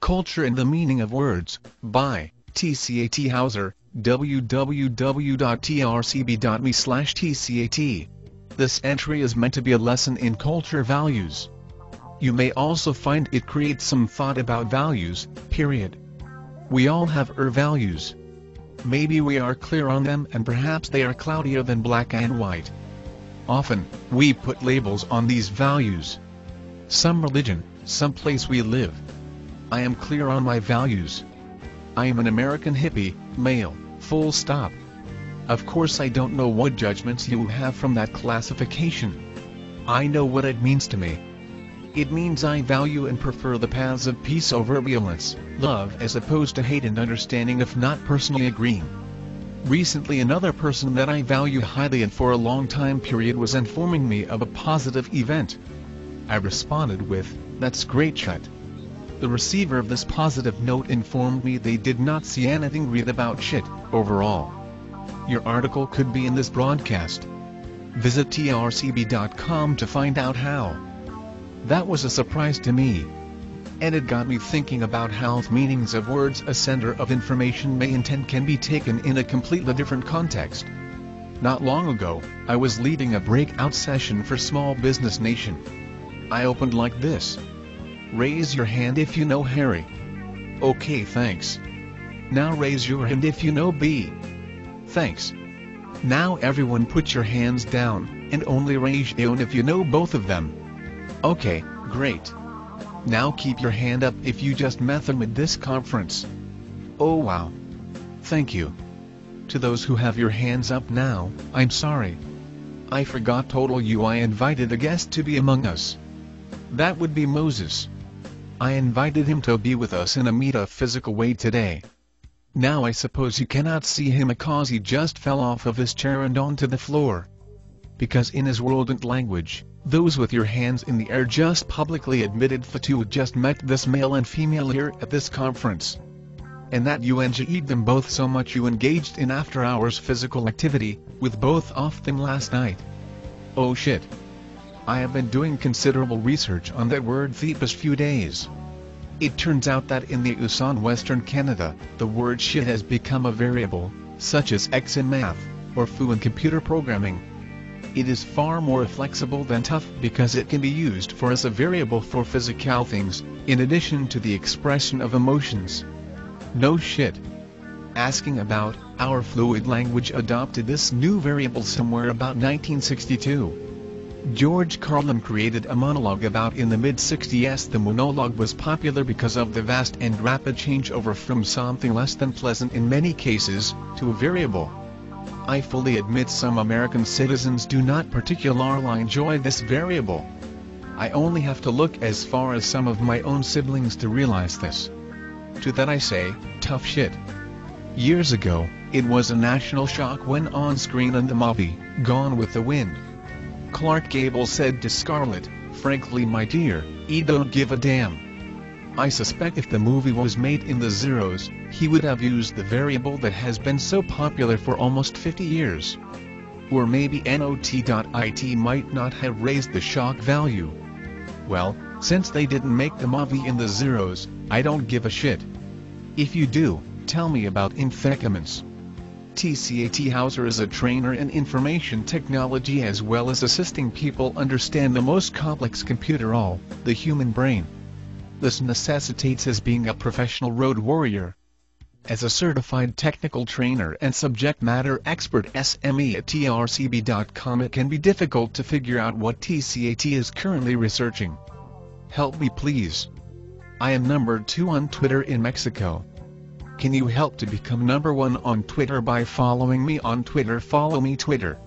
Culture and the Meaning of Words, by T.C.A.T. Hauser, www.trcb.me/tcat. This entry is meant to be a lesson in culture values. You may also find it creates some thought about values, period. We all have our values. Maybe we are clear on them and perhaps they are cloudier than black and white. Often, we put labels on these values. Some religion, some place we live. I am clear on my values. I am an American hippie, male, full stop. Of course I don't know what judgments you have from that classification. I know what it means to me. It means I value and prefer the paths of peace over violence, love as opposed to hate and understanding if not personally agreeing. Recently another person that I value highly and for a long time period was informing me of a positive event. I responded with, "That's great shut." The receiver of this positive note informed me they did not see anything read about shit, overall. Your article could be in this broadcast. Visit trcb.com to find out how. That was a surprise to me. And it got me thinking about how the meanings of words a sender of information may intend can be taken in a completely different context. Not long ago, I was leading a breakout session for Small Business Nation. I opened like this. Raise your hand if you know Harry. Okay, thanks. Now raise your hand if you know B. Thanks. Now everyone put your hands down, and only raise your own if you know both of them. Okay, great. Now keep your hand up if you just met them at this conference. Oh wow. Thank you. To those who have your hands up now, I'm sorry. I forgot total you. I invited a guest to be among us. That would be Moses. I invited him to be with us in a metaphysical way today. Now I suppose you cannot see him because he just fell off of his chair and onto the floor. Because in his world and language, those with your hands in the air just publicly admitted the two just met this male and female here at this conference. And that you enjoyed them both so much you engaged in after-hours physical activity, with both of them last night. Oh shit. I have been doing considerable research on that word the past few days. It turns out that in the US on Western Canada, the word shit has become a variable, such as X in math, or foo in computer programming. It is far more flexible than tough because it can be used for as a variable for physical things, in addition to the expression of emotions. No shit. Asking about, our fluid language adopted this new variable somewhere about 1962. George Carlin created a monologue about in the mid-60s. The monologue was popular because of the vast and rapid changeover from something less than pleasant in many cases, to a variable. I fully admit some American citizens do not particularly enjoy this variable. I only have to look as far as some of my own siblings to realize this. To that I say, tough shit. Years ago, it was a national shock when on screen in the movie, Gone with the Wind, Clark Gable said to Scarlett, "Frankly my dear, I don't give a damn." I suspect if the movie was made in the zeros, he would have used the variable that has been so popular for almost 50 years. Or maybe not.it might not have raised the shock value. Well, since they didn't make the movie in the zeros, I don't give a shit. If you do, tell me about infecaments. T.C.A.T. Hauser is a trainer in information technology as well as assisting people understand the most complex computer the human brain. This necessitates his being a professional road warrior. As a certified technical trainer and subject matter expert SME at trcb.com, it can be difficult to figure out what T.C.A.T. is currently researching. Help me please. I am number 2 on Twitter in Mexico. Can you help to become number 1 on Twitter by following me on Twitter? Follow me Twitter.